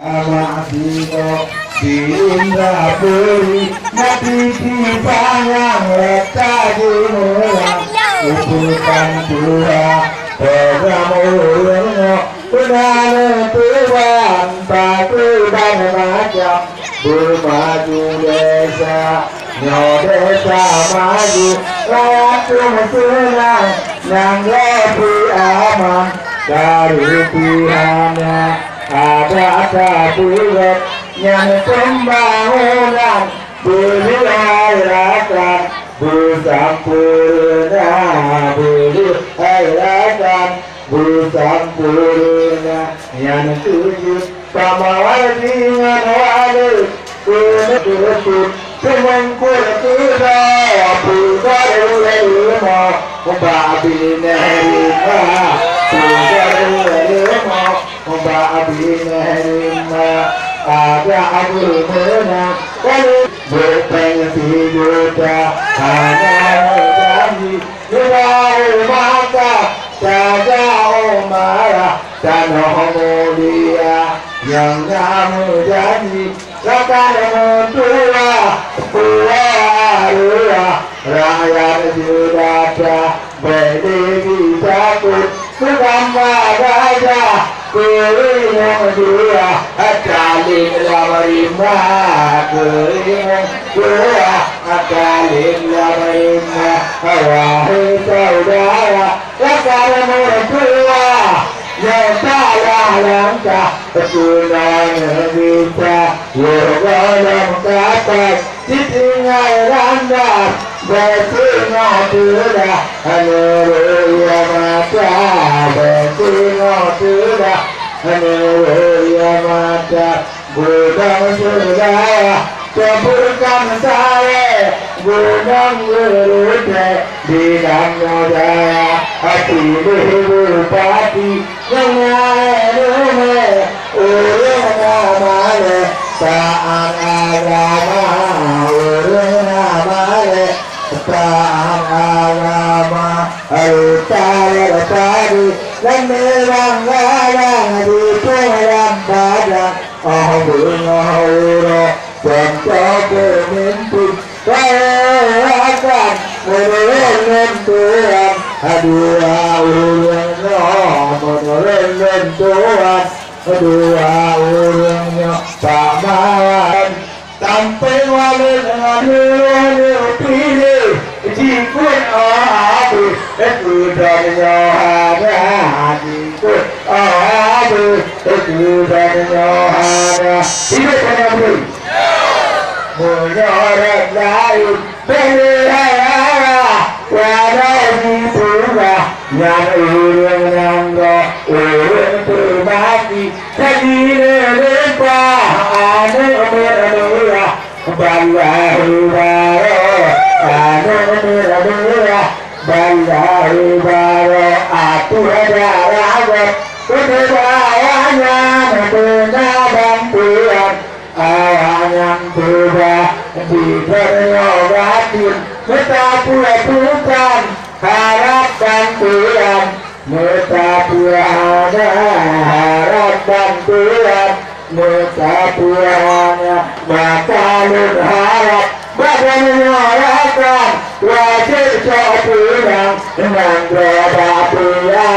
Amasito di Indrapuri mati di panjang letak di mulang uputan tua program ulungnya benar Tuhan Tuhan macam bermaju desa desa maju layak senang yang lebih aman dari Tuhannya. Ada bulat yang pembangunan berhairakan bersempurna berhairakan bersempurna yang tujuh sama dengan wadah betul semangkul tidak putar lima babi nerima putar lima babi nerima ada abu menang kalau berpensi juta hanya janji jauh maka jaga marah dan mulia yang kamu janji akan mentua puara rakyat sudah berdiri takut bukan raja keringan dia akalin lamarima keringan dia akalin lamarima wahai saudara akan mentua yang salah langkah kesunangan bisa dalam kata ditinggal landas bersingok sudah haleluya mata bersingok sudah haleluya mata gudang sudah campurkan saya gudang berute di dalam daya hati bupati yang ada urung namanya taat agama urung namanya taat agama tari dan merang-rang di dalam badan bunga urung contoh pemimpin kerakan menurun Tuhan dua urungnya menurun Tuhan dua urungnya paman sampai walin aduh pilih jikun abu kudanya ada jikun abu kudanya ada hidup penyambung menyorot lain berhara walau dibuka yang urung nanggo urung berbagi jadi lupa anu bermula bandahu baro anu bermula bandahu baro aku ada raga kedewaannya benar bantuan yang sudah diperyogatin betapa bukan harapan Tuhan betapa ada harapan Tuhan betapa hanya bakalun harap badan menyalakan wajib pulang dengan roda pria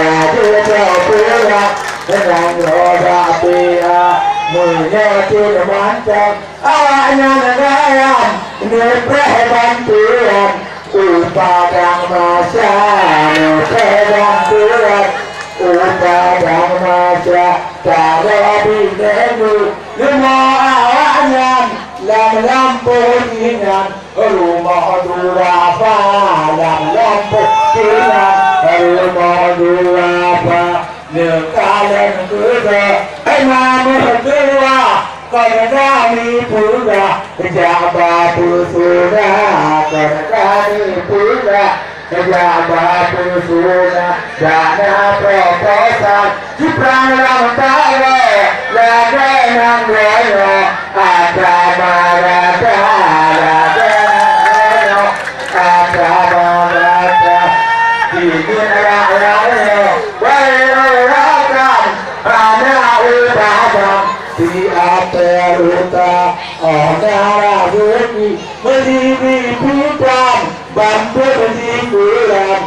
wajib pulang dengan roda pria menyakin mantap awaknya negayam nepreban Tuhan upadang masa nepreban Tuhan upadang masa kada binenu lima awaknya lam lampu ingat rumah durapa lam lampu ingat rumah durapa nekalan kuda mamu tua kami punya jabat sudah kami punya jabat sudah dana proposal Jepang Rantara lada nang royo ada marada lada royo ada marada di dunia raya bayi rakan pada ibadah di ateruta onara bumi menjadi putam bantu menjikuran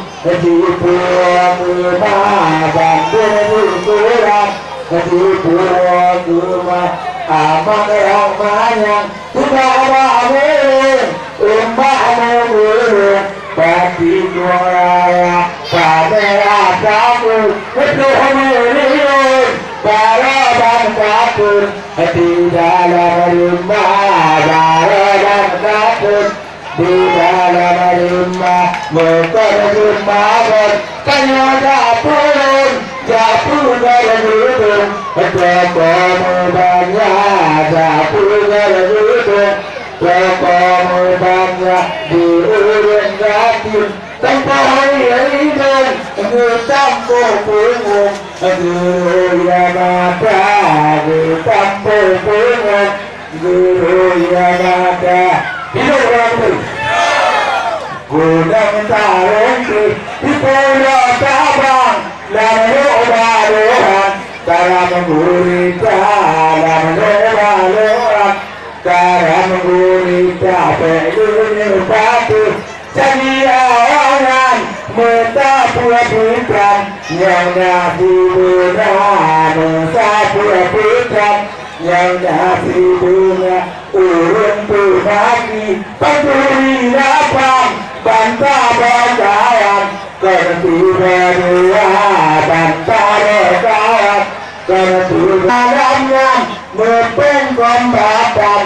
di puang rumah bantu menjikuran di puang rumah aman yang banyak tidak bangun umbah menurun pati raya pada kamu betul menurun balaban kapur di dalam rumah balaban kapur di dalam rumah bukan rumah kanya dapur dapur dalam hidung toko banyak dapur dalam hidung toko banyak di urun gatin tanpa hidung tanpa pungung guru yang ada di tanpa pungung guru yang ada hidup orang gudang tarung di pulau Sabang lalu baruan cara menggurita lalu baruan cara menggurita pelunya batu jadi awangan mentapua putra yang nasi bunga mentapua putra yang nasi bunga urun pagi peduli lapang bantah bantaian kerti berdua bantah bantaian kerti dalamnya mepeng kombatan